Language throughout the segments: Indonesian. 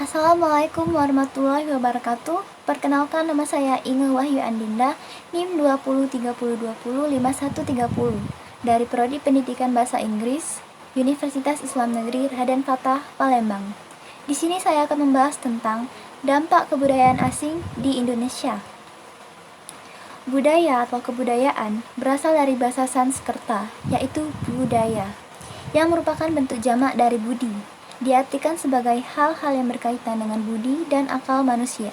Assalamualaikum warahmatullahi wabarakatuh. Perkenalkan, nama saya Inge Wahyu Andinda, NIM 2030205130 dari Prodi Pendidikan Bahasa Inggris, Universitas Islam Negeri Raden Fatah, Palembang. Di sini saya akan membahas tentang dampak kebudayaan asing di Indonesia. Budaya atau kebudayaan berasal dari bahasa Sanskerta, yaitu budaya, yang merupakan bentuk jamak dari budi. Diartikan sebagai hal-hal yang berkaitan dengan budi dan akal manusia.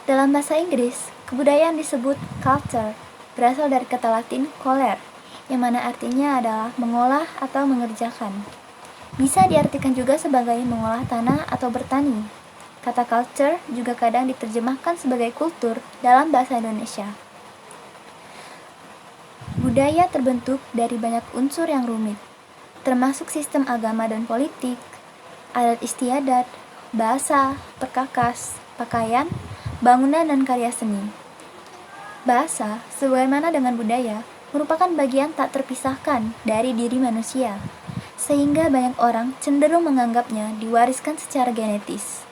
Dalam bahasa Inggris, kebudayaan disebut culture, berasal dari kata Latin coller, yang mana artinya adalah mengolah atau mengerjakan. Bisa diartikan juga sebagai mengolah tanah atau bertani. Kata culture juga kadang diterjemahkan sebagai kultur dalam bahasa Indonesia. Budaya terbentuk dari banyak unsur yang rumit, termasuk sistem agama dan politik, adat istiadat, bahasa, perkakas, pakaian, bangunan, dan karya seni. Bahasa, sebagaimana dengan budaya, merupakan bagian tak terpisahkan dari diri manusia, sehingga banyak orang cenderung menganggapnya diwariskan secara genetis.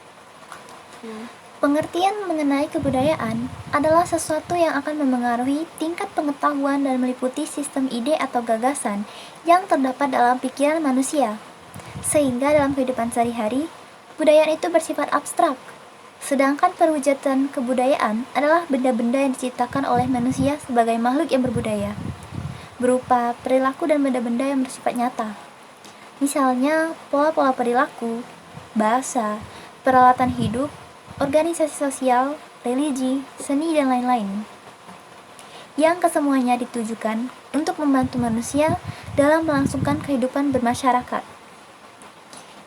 Pengertian mengenai kebudayaan adalah sesuatu yang akan memengaruhi tingkat pengetahuan dan meliputi sistem ide atau gagasan yang terdapat dalam pikiran manusia. Sehingga dalam kehidupan sehari-hari, kebudayaan itu bersifat abstrak. Sedangkan perwujudan kebudayaan adalah benda-benda yang diciptakan oleh manusia sebagai makhluk yang berbudaya, berupa perilaku dan benda-benda yang bersifat nyata. Misalnya, pola-pola perilaku, bahasa, peralatan hidup, organisasi sosial, religi, seni, dan lain-lain, yang kesemuanya ditujukan untuk membantu manusia dalam melangsungkan kehidupan bermasyarakat.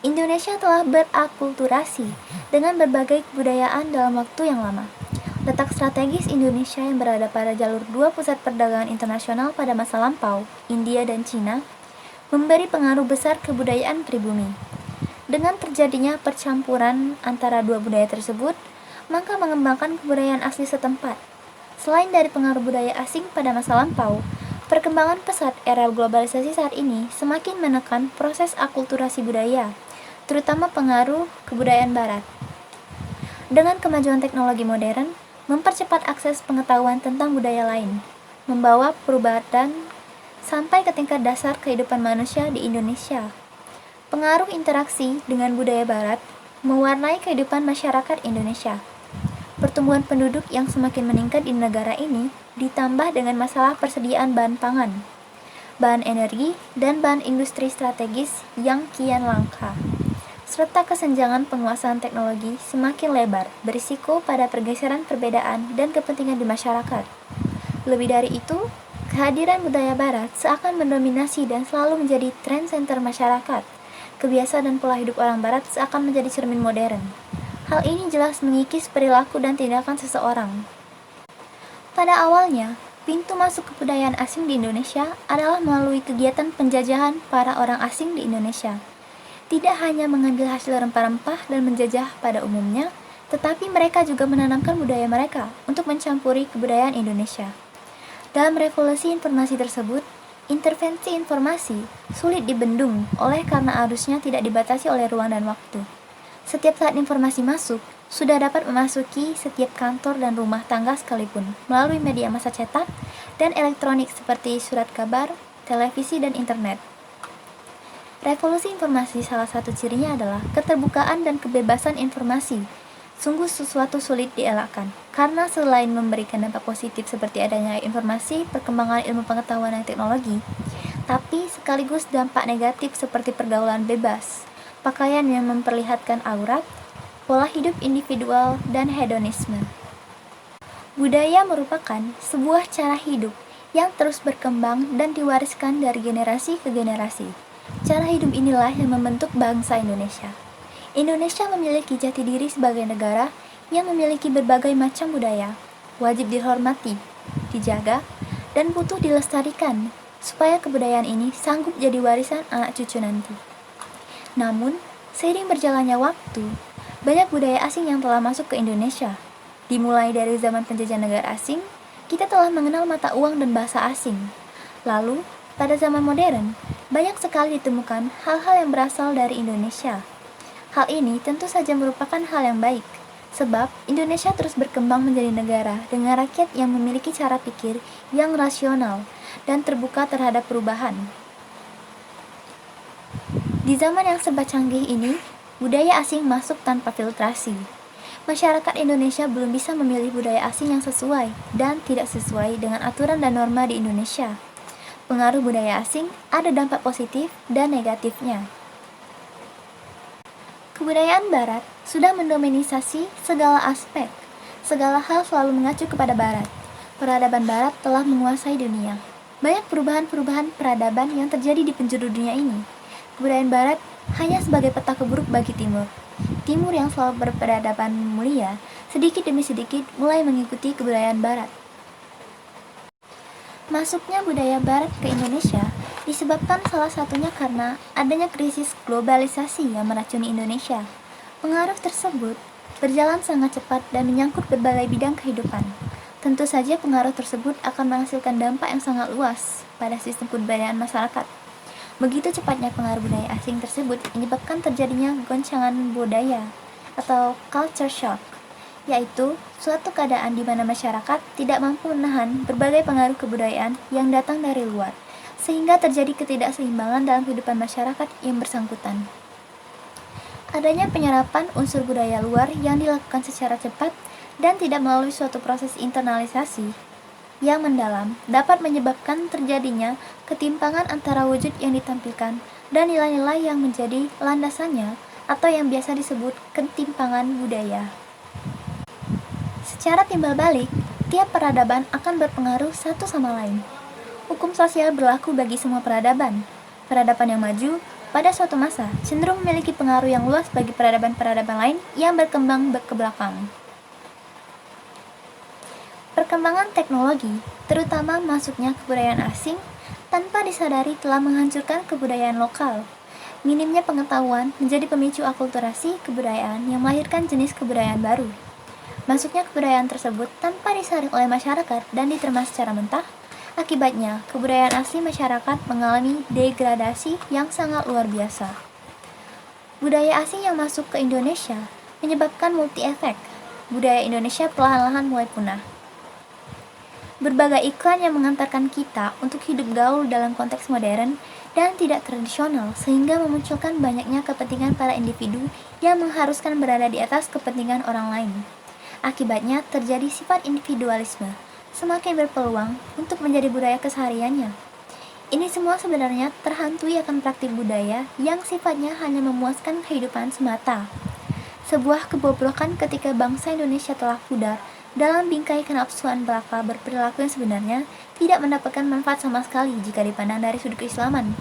Indonesia telah berakulturasi dengan berbagai kebudayaan dalam waktu yang lama. Letak strategis Indonesia yang berada pada jalur dua pusat perdagangan internasional pada masa lampau, India dan Cina, memberi pengaruh besar kebudayaan pribumi. Dengan terjadinya percampuran antara dua budaya tersebut, maka mengembangkan kebudayaan asli setempat. Selain dari pengaruh budaya asing pada masa lampau, perkembangan pesat era globalisasi saat ini semakin menekan proses akulturasi budaya, terutama pengaruh kebudayaan barat. Dengan kemajuan teknologi modern, mempercepat akses pengetahuan tentang budaya lain, membawa perubahan sampai ke tingkat dasar kehidupan manusia di Indonesia. Pengaruh interaksi dengan budaya barat mewarnai kehidupan masyarakat Indonesia. Pertumbuhan penduduk yang semakin meningkat di negara ini ditambah dengan masalah persediaan bahan pangan, bahan energi, dan bahan industri strategis yang kian langka, serta kesenjangan penguasaan teknologi semakin lebar, berisiko pada pergeseran perbedaan dan kepentingan di masyarakat. Lebih dari itu, kehadiran budaya barat seakan mendominasi dan selalu menjadi trend center masyarakat. Kebiasaan dan pola hidup orang barat seakan menjadi cermin modern. Hal ini jelas mengikis perilaku dan tindakan seseorang. Pada awalnya, pintu masuk kebudayaan asing di Indonesia adalah melalui kegiatan penjajahan para orang asing di Indonesia. Tidak hanya mengambil hasil rempah-rempah dan menjajah pada umumnya, tetapi mereka juga menanamkan budaya mereka untuk mencampuri kebudayaan Indonesia. Dalam revolusi informasi tersebut, intervensi informasi sulit dibendung oleh karena arusnya tidak dibatasi oleh ruang dan waktu. Setiap saat informasi masuk, sudah dapat memasuki setiap kantor dan rumah tangga sekalipun melalui media massa cetak dan elektronik seperti surat kabar, televisi, dan internet. Revolusi informasi salah satu cirinya adalah keterbukaan dan kebebasan informasi. Sungguh sesuatu sulit dielakkan, karena selain memberikan dampak positif seperti adanya informasi, perkembangan ilmu pengetahuan dan teknologi, tapi sekaligus dampak negatif seperti pergaulan bebas, pakaian yang memperlihatkan aurat, pola hidup individual, dan hedonisme. Budaya merupakan sebuah cara hidup yang terus berkembang dan diwariskan dari generasi ke generasi. Cara hidup inilah yang membentuk bangsa Indonesia. Indonesia memiliki jati diri sebagai negara yang memiliki berbagai macam budaya, wajib dihormati, dijaga, dan butuh dilestarikan supaya kebudayaan ini sanggup jadi warisan anak cucu nanti. Namun, seiring berjalannya waktu, banyak budaya asing yang telah masuk ke Indonesia. Dimulai dari zaman penjajahan negara asing, kita telah mengenal mata uang dan bahasa asing. Lalu, pada zaman modern, banyak sekali ditemukan hal-hal yang berasal dari Indonesia. Hal ini tentu saja merupakan hal yang baik, sebab Indonesia terus berkembang menjadi negara dengan rakyat yang memiliki cara pikir yang rasional dan terbuka terhadap perubahan. Di zaman yang serba canggih ini, budaya asing masuk tanpa filtrasi. Masyarakat Indonesia belum bisa memilih budaya asing yang sesuai dan tidak sesuai dengan aturan dan norma di Indonesia. Pengaruh budaya asing ada dampak positif dan negatifnya. Kebudayaan Barat sudah mendominisasi segala aspek. Segala hal selalu mengacu kepada Barat. Peradaban Barat telah menguasai dunia. Banyak perubahan-perubahan peradaban yang terjadi di penjuru dunia ini. Kebudayaan Barat hanya sebagai peta keburuk bagi Timur. Timur yang selalu berperadaban mulia, sedikit demi sedikit mulai mengikuti kebudayaan Barat. Masuknya budaya Barat ke Indonesia disebabkan salah satunya karena adanya krisis globalisasi yang meracuni Indonesia. Pengaruh tersebut berjalan sangat cepat dan menyangkut berbagai bidang kehidupan. Tentu saja pengaruh tersebut akan menghasilkan dampak yang sangat luas pada sistem kebudayaan masyarakat. Begitu cepatnya pengaruh budaya asing tersebut menyebabkan terjadinya goncangan budaya atau culture shock, yaitu suatu keadaan di mana masyarakat tidak mampu menahan berbagai pengaruh kebudayaan yang datang dari luar, sehingga terjadi ketidakseimbangan dalam kehidupan masyarakat yang bersangkutan. Adanya penyerapan unsur budaya luar yang dilakukan secara cepat dan tidak melalui suatu proses internalisasi yang mendalam dapat menyebabkan terjadinya ketimpangan antara wujud yang ditampilkan dan nilai-nilai yang menjadi landasannya atau yang biasa disebut ketimpangan budaya. Secara timbal balik, tiap peradaban akan berpengaruh satu sama lain. Hukum sosial berlaku bagi semua peradaban. Peradaban yang maju pada suatu masa cenderung memiliki pengaruh yang luas bagi peradaban-peradaban lain yang berkembang ke belakang. Perkembangan teknologi, terutama masuknya kebudayaan asing, tanpa disadari telah menghancurkan kebudayaan lokal. Minimnya pengetahuan menjadi pemicu akulturasi kebudayaan yang melahirkan jenis kebudayaan baru. Masuknya kebudayaan tersebut tanpa disadari oleh masyarakat dan diterima secara mentah, akibatnya kebudayaan asli masyarakat mengalami degradasi yang sangat luar biasa. Budaya asing yang masuk ke Indonesia menyebabkan multi-efek. Budaya Indonesia perlahan-lahan mulai punah. Berbagai iklan yang mengantarkan kita untuk hidup gaul dalam konteks modern dan tidak tradisional sehingga memunculkan banyaknya kepentingan para individu yang mengharuskan berada di atas kepentingan orang lain. Akibatnya terjadi sifat individualisme, semakin berpeluang untuk menjadi budaya kesehariannya. Ini semua sebenarnya terhantui akan praktik budaya yang sifatnya hanya memuaskan kehidupan semata. Sebuah kebobrokan ketika bangsa Indonesia telah pudar dalam bingkai kenapsuan belaka berperilaku yang sebenarnya tidak mendapatkan manfaat sama sekali jika dipandang dari sudut keislaman.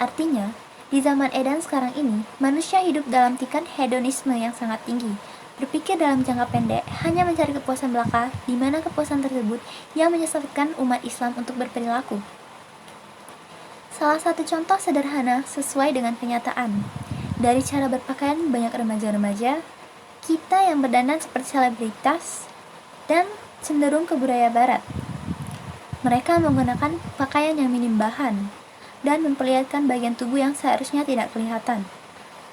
Artinya, di zaman edan sekarang ini, manusia hidup dalam tingkat hedonisme yang sangat tinggi, berpikir dalam jangka pendek, hanya mencari kepuasan belaka, di mana kepuasan tersebut yang menyesatkan umat Islam untuk berperilaku. Salah satu contoh sederhana sesuai dengan kenyataan. Dari cara berpakaian banyak remaja-remaja, kita yang berdandan seperti selebritas, dan cenderung ke budaya barat. Mereka menggunakan pakaian yang minim bahan dan memperlihatkan bagian tubuh yang seharusnya tidak kelihatan.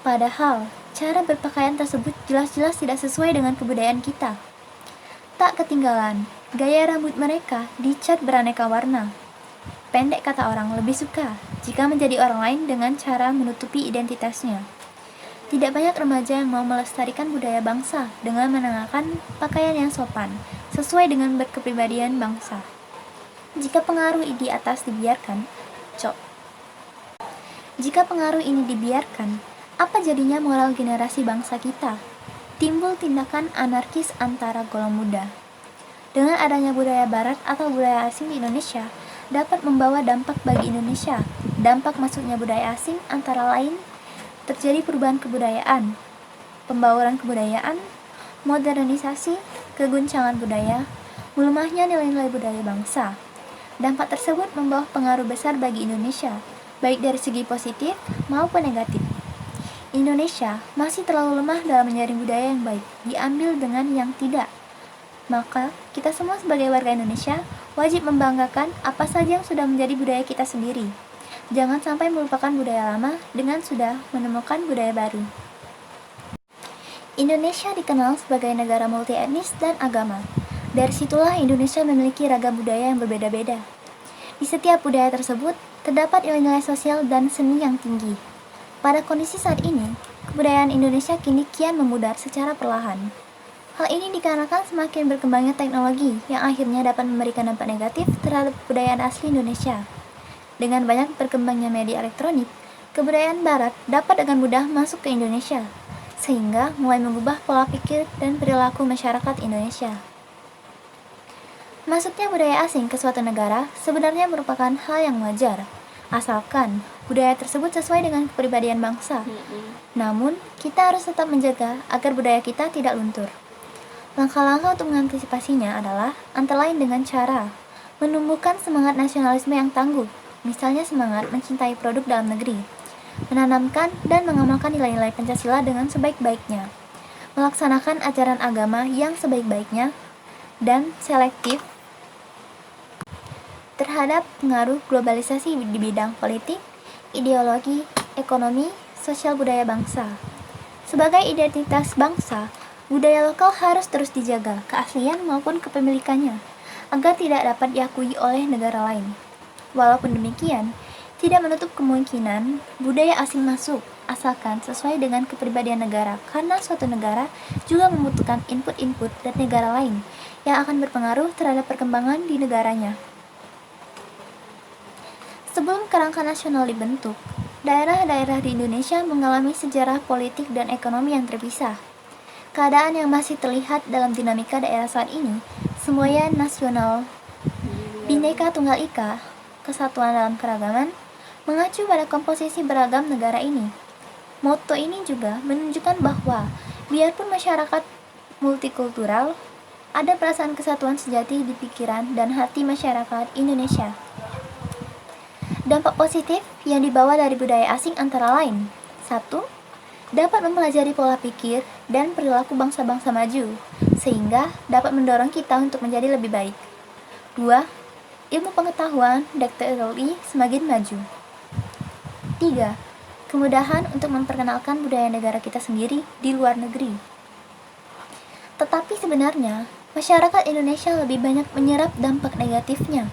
Padahal, cara berpakaian tersebut jelas-jelas tidak sesuai dengan kebudayaan kita. Tak ketinggalan, gaya rambut mereka dicat beraneka warna. Pendek kata orang lebih suka jika menjadi orang lain dengan cara menutupi identitasnya. Tidak banyak remaja yang mau melestarikan budaya bangsa dengan mengenakan pakaian yang sopan, sesuai dengan berkepribadian bangsa. Jika pengaruh di atas dibiarkan, Jika pengaruh ini dibiarkan, apa jadinya moral generasi bangsa kita? Timbul tindakan anarkis antara golongan muda. Dengan adanya budaya barat atau budaya asing di Indonesia, dapat membawa dampak bagi Indonesia. Dampak masuknya budaya asing antara lain terjadi perubahan kebudayaan, pembauran kebudayaan, modernisasi, keguncangan budaya, melemahnya nilai-nilai budaya bangsa. Dampak tersebut membawa pengaruh besar bagi Indonesia, baik dari segi positif maupun negatif. Indonesia masih terlalu lemah dalam menyaring budaya yang baik, diambil dengan yang tidak. Maka, kita semua sebagai warga Indonesia wajib membanggakan apa saja yang sudah menjadi budaya kita sendiri. Jangan sampai melupakan budaya lama dengan sudah menemukan budaya baru. Indonesia dikenal sebagai negara multi etnis dan agama. Dari situlah Indonesia memiliki ragam budaya yang berbeda-beda. Di setiap budaya tersebut, terdapat nilai-nilai sosial dan seni yang tinggi. Pada kondisi saat ini, kebudayaan Indonesia kini kian memudar secara perlahan. Hal ini dikarenakan semakin berkembangnya teknologi yang akhirnya dapat memberikan dampak negatif terhadap kebudayaan asli Indonesia. Dengan banyak berkembangnya media elektronik, kebudayaan Barat dapat dengan mudah masuk ke Indonesia, sehingga mulai mengubah pola pikir dan perilaku masyarakat Indonesia. Masuknya budaya asing ke suatu negara sebenarnya merupakan hal yang wajar, asalkan budaya tersebut sesuai dengan kepribadian bangsa. Namun, kita harus tetap menjaga agar budaya kita tidak luntur. Langkah-langkah untuk mengantisipasinya adalah antara lain dengan cara menumbuhkan semangat nasionalisme yang tangguh, misalnya semangat mencintai produk dalam negeri, menanamkan dan mengamalkan nilai-nilai Pancasila dengan sebaik-baiknya, melaksanakan ajaran agama yang sebaik-baiknya, dan selektif terhadap pengaruh globalisasi di bidang politik, ideologi, ekonomi, sosial budaya bangsa. Sebagai identitas bangsa, budaya lokal harus terus dijaga, keaslian maupun kepemilikannya, agar tidak dapat diakui oleh negara lain. Walaupun demikian, tidak menutup kemungkinan budaya asing masuk, asalkan sesuai dengan kepribadian negara, karena suatu negara juga membutuhkan input-input dari negara lain yang akan berpengaruh terhadap perkembangan di negaranya. Sebelum kerangka nasional dibentuk, daerah-daerah di Indonesia mengalami sejarah politik dan ekonomi yang terpisah. Keadaan yang masih terlihat dalam dinamika daerah saat ini, semuanya nasional, Bhinneka Tunggal Ika, kesatuan dalam keragaman, mengacu pada komposisi beragam negara ini. Moto ini juga menunjukkan bahwa biarpun masyarakat multikultural, ada perasaan kesatuan sejati di pikiran dan hati masyarakat Indonesia. Dampak positif yang dibawa dari budaya asing antara lain: 1. Dapat mempelajari pola pikir dan perilaku bangsa-bangsa maju, sehingga dapat mendorong kita untuk menjadi lebih baik. 2. Ilmu pengetahuan dan teknologi semakin maju. 3. Kemudahan untuk memperkenalkan budaya negara kita sendiri di luar negeri. Tetapi sebenarnya, masyarakat Indonesia lebih banyak menyerap dampak negatifnya.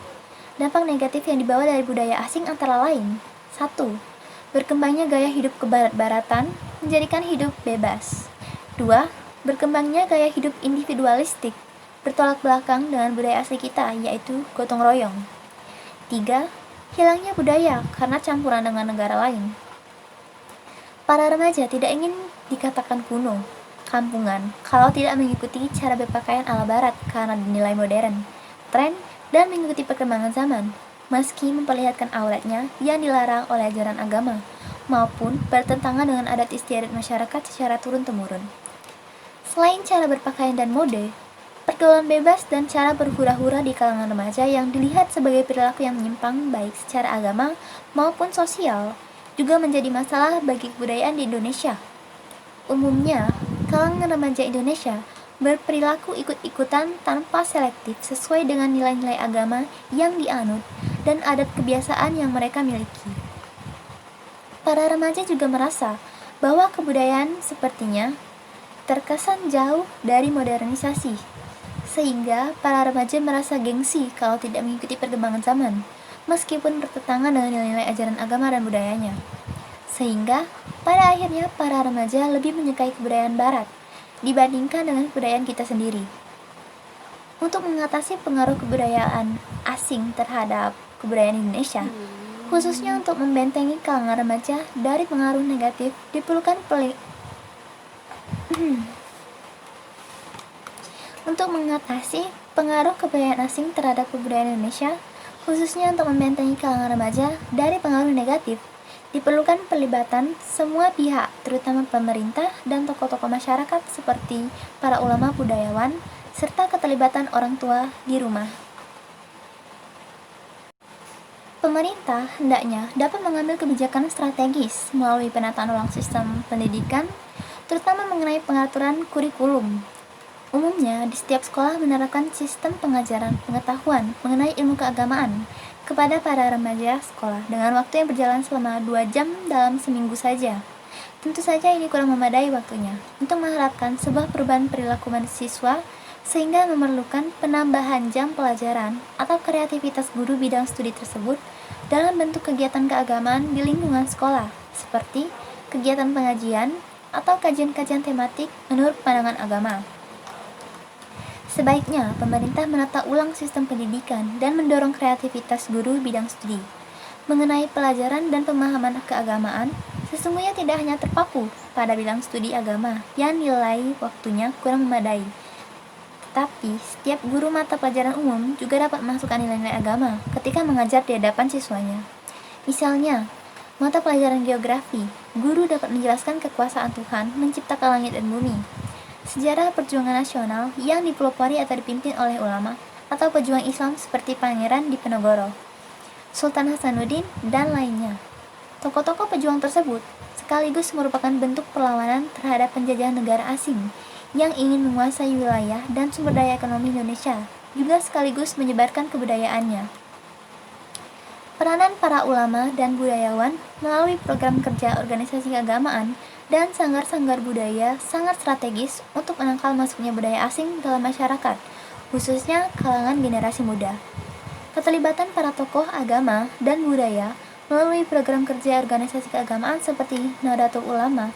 Dampak negatif yang dibawa dari budaya asing antara lain: 1. Berkembangnya gaya hidup kebarat-baratan menjadikan hidup bebas. 2. Berkembangnya gaya hidup individualistik bertolak belakang dengan budaya asli kita, yaitu gotong royong. 3. Hilangnya budaya karena campuran dengan negara lain. Para remaja tidak ingin dikatakan kuno, kampungan, kalau tidak mengikuti cara berpakaian ala barat karena dinilai modern, tren, dan mengikuti perkembangan zaman, meski memperlihatkan auratnya yang dilarang oleh ajaran agama, maupun bertentangan dengan adat istiadat masyarakat secara turun-temurun. Selain cara berpakaian dan mode, pergaulan bebas dan cara berhura-hura di kalangan remaja yang dilihat sebagai perilaku yang menyimpang baik secara agama maupun sosial juga menjadi masalah bagi kebudayaan di Indonesia. Umumnya, kalangan remaja Indonesia berperilaku ikut-ikutan tanpa selektif sesuai dengan nilai-nilai agama yang dianut dan adat kebiasaan yang mereka miliki. Para remaja juga merasa bahwa kebudayaan sepertinya terkesan jauh dari modernisasi, sehingga para remaja merasa gengsi kalau tidak mengikuti perkembangan zaman, meskipun bertentangan dengan nilai-nilai ajaran agama dan budayanya. Sehingga, pada akhirnya para remaja lebih menyukai kebudayaan barat dibandingkan dengan kebudayaan kita sendiri. Untuk mengatasi pengaruh kebudayaan asing terhadap kebudayaan Indonesia, khususnya untuk membentengi kalangan remaja dari pengaruh negatif, diperlukan Untuk mengatasi pengaruh kebudayaan asing terhadap kebudayaan Indonesia, khususnya untuk membentengi kalangan remaja dari pengaruh negatif, diperlukan pelibatan semua pihak, terutama pemerintah dan tokoh-tokoh masyarakat seperti para ulama budayawan, serta keterlibatan orang tua di rumah. Pemerintah hendaknya dapat mengambil kebijakan strategis melalui penataan ulang sistem pendidikan, terutama mengenai pengaturan kurikulum. Umumnya, di setiap sekolah menerapkan sistem pengajaran pengetahuan mengenai ilmu keagamaan kepada para remaja sekolah dengan waktu yang berjalan selama 2 jam dalam seminggu saja. Tentu saja ini kurang memadai waktunya untuk mengharapkan sebuah perubahan perilaku siswa sehingga memerlukan penambahan jam pelajaran atau kreativitas guru bidang studi tersebut dalam bentuk kegiatan keagamaan di lingkungan sekolah, seperti kegiatan pengajian atau kajian-kajian tematik menurut pandangan agama. Sebaiknya, pemerintah menata ulang sistem pendidikan dan mendorong kreativitas guru bidang studi. Mengenai pelajaran dan pemahaman keagamaan, sesungguhnya tidak hanya terpaku pada bidang studi agama yang nilai waktunya kurang memadai. Tetapi, setiap guru mata pelajaran umum juga dapat memasukkan nilai-nilai agama ketika mengajar di hadapan siswanya. Misalnya, mata pelajaran geografi, guru dapat menjelaskan kekuasaan Tuhan menciptakan langit dan bumi, sejarah perjuangan nasional yang dipelopori atau dipimpin oleh ulama atau pejuang Islam seperti Pangeran Diponegoro, Sultan Hasanuddin, dan lainnya. Tokoh-tokoh pejuang tersebut sekaligus merupakan bentuk perlawanan terhadap penjajahan negara asing yang ingin menguasai wilayah dan sumber daya ekonomi Indonesia, juga sekaligus menyebarkan kebudayaannya. Peranan para ulama dan budayawan melalui program kerja organisasi keagamaan dan sanggar-sanggar budaya sangat strategis untuk menangkal masuknya budaya asing dalam masyarakat, khususnya kalangan generasi muda. Keterlibatan para tokoh agama dan budaya melalui program kerja organisasi keagamaan seperti Nahdlatul Ulama,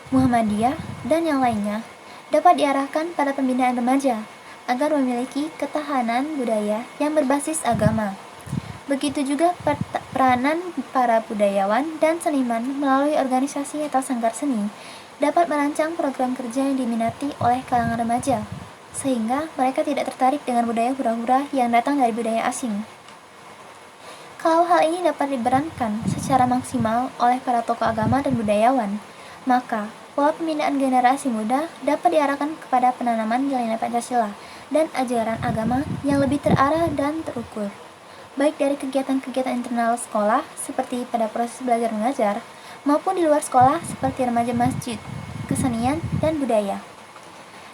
Muhammadiyah, dan yang lainnya dapat diarahkan pada pembinaan remaja agar memiliki ketahanan budaya yang berbasis agama. Begitu juga peranan para budayawan dan seniman melalui organisasi atau sanggar seni dapat merancang program kerja yang diminati oleh kalangan remaja, sehingga mereka tidak tertarik dengan budaya hura-hura yang datang dari budaya asing. Kalau hal ini dapat diperankan secara maksimal oleh para tokoh agama dan budayawan, maka pola pembinaan generasi muda dapat diarahkan kepada penanaman nilai-nilai Pancasila dan ajaran agama yang lebih terarah dan terukur, baik dari kegiatan-kegiatan internal sekolah seperti pada proses belajar mengajar, maupun di luar sekolah seperti remaja masjid, kesenian, dan budaya.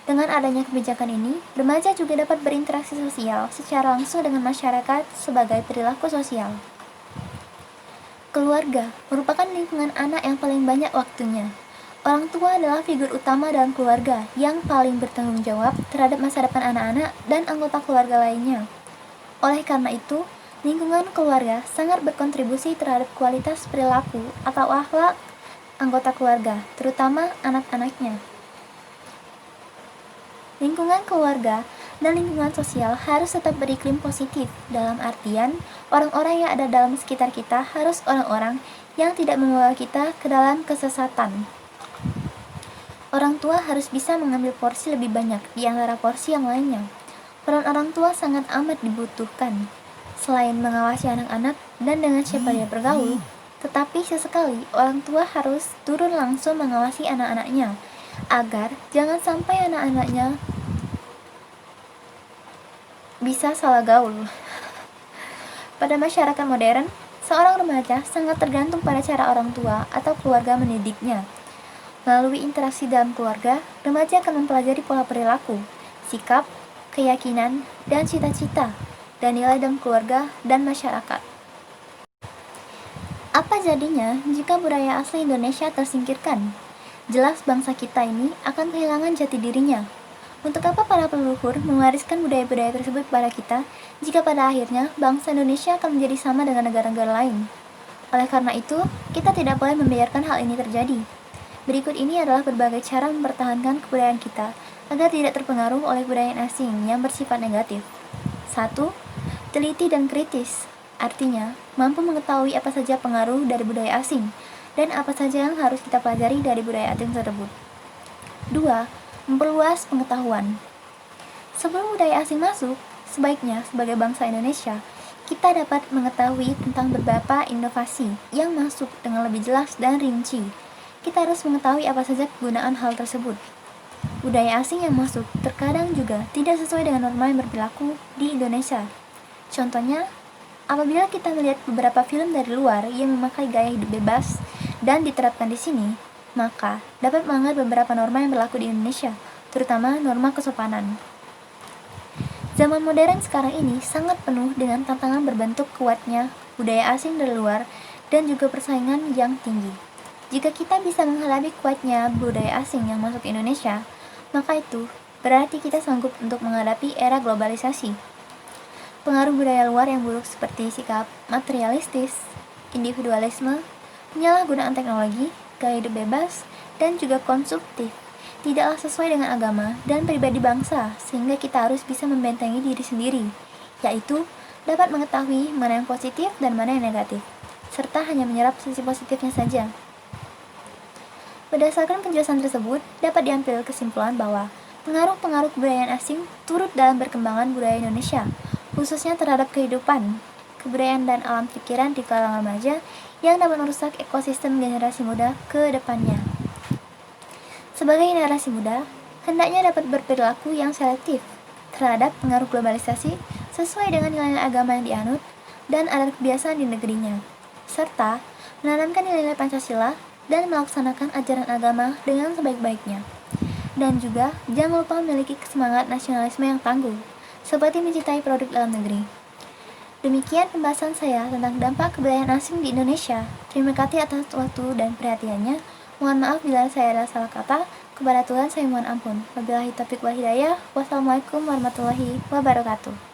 Dengan adanya kebijakan ini, remaja juga dapat berinteraksi sosial secara langsung dengan masyarakat sebagai perilaku sosial. Keluarga merupakan lingkungan anak yang paling banyak waktunya. Orang tua adalah figur utama dalam keluarga yang paling bertanggung jawab terhadap masa depan anak-anak dan anggota keluarga lainnya. Oleh karena itu, lingkungan keluarga sangat berkontribusi terhadap kualitas perilaku atau akhlak anggota keluarga, terutama anak-anaknya. Lingkungan keluarga dan lingkungan sosial harus tetap beriklim positif, dalam artian orang-orang yang ada dalam sekitar kita harus orang-orang yang tidak membawa kita ke dalam kesesatan. Orang tua harus bisa mengambil porsi lebih banyak di antara porsi yang lainnya. Peran orang tua sangat amat dibutuhkan. Selain mengawasi anak-anak dan dengan siapa dia bergaul, tetapi sesekali orang tua harus turun langsung mengawasi anak-anaknya, agar jangan sampai anak-anaknya bisa salah gaul. Pada masyarakat modern, seorang remaja sangat tergantung pada cara orang tua atau keluarga mendidiknya. Melalui interaksi dalam keluarga, remaja akan mempelajari pola perilaku, sikap, keyakinan, dan cita-cita dan nilai dalam keluarga dan masyarakat. Apa jadinya jika budaya asli Indonesia tersingkirkan? Jelas bangsa kita ini akan kehilangan jati dirinya. Untuk apa para leluhur mewariskan budaya-budaya tersebut kepada kita jika pada akhirnya bangsa Indonesia akan menjadi sama dengan negara-negara lain? Oleh karena itu, kita tidak boleh membiarkan hal ini terjadi. Berikut ini adalah berbagai cara mempertahankan kebudayaan kita agar tidak terpengaruh oleh budaya asing yang bersifat negatif. 1. Teliti dan kritis, artinya mampu mengetahui apa saja pengaruh dari budaya asing dan apa saja yang harus kita pelajari dari budaya asing tersebut. 2. Memperluas pengetahuan. Sebelum budaya asing masuk, sebaiknya sebagai bangsa Indonesia, kita dapat mengetahui tentang beberapa inovasi yang masuk dengan lebih jelas dan rinci. Kita harus mengetahui apa saja kegunaan hal tersebut. Budaya asing yang masuk terkadang juga tidak sesuai dengan norma yang berlaku di Indonesia. Contohnya, apabila kita melihat beberapa film dari luar yang memakai gaya hidup bebas dan diterapkan di sini, maka dapat melanggar beberapa norma yang berlaku di Indonesia, terutama norma kesopanan. Zaman modern sekarang ini sangat penuh dengan tantangan berbentuk kuatnya budaya asing dari luar dan juga persaingan yang tinggi. Jika kita bisa menghadapi kuatnya budaya asing yang masuk ke Indonesia, maka itu berarti kita sanggup untuk menghadapi era globalisasi. Pengaruh budaya luar yang buruk seperti sikap materialistis, individualisme, penyalahgunaan teknologi, gaya hidup bebas, dan juga konsumtif tidaklah sesuai dengan agama dan pribadi bangsa, sehingga kita harus bisa membentengi diri sendiri, yaitu dapat mengetahui mana yang positif dan mana yang negatif, serta hanya menyerap sisi positifnya saja. Berdasarkan penjelasan tersebut, dapat diambil kesimpulan bahwa pengaruh-pengaruh kebudayaan asing turut dalam perkembangan budaya Indonesia, khususnya terhadap kehidupan, kebudayaan dan alam pikiran di kalangan remaja yang dapat merusak ekosistem generasi muda ke depannya. Sebagai generasi muda, hendaknya dapat berperilaku yang selektif terhadap pengaruh globalisasi sesuai dengan nilai agama yang dianut dan adat kebiasaan di negerinya, serta menanamkan nilai-nilai Pancasila dan melaksanakan ajaran agama dengan sebaik-baiknya. Dan juga jangan lupa memiliki semangat nasionalisme yang tangguh, seperti mencintai produk dalam negeri. Demikian pembahasan saya tentang dampak kebudayaan asing di Indonesia. Terima kasih atas waktu dan perhatiannya. Mohon maaf bila saya ada salah kata. Kepada Tuhan saya mohon ampun. Wabillahi taufiq wal hidayah. Wassalamualaikum warahmatullahi wabarakatuh.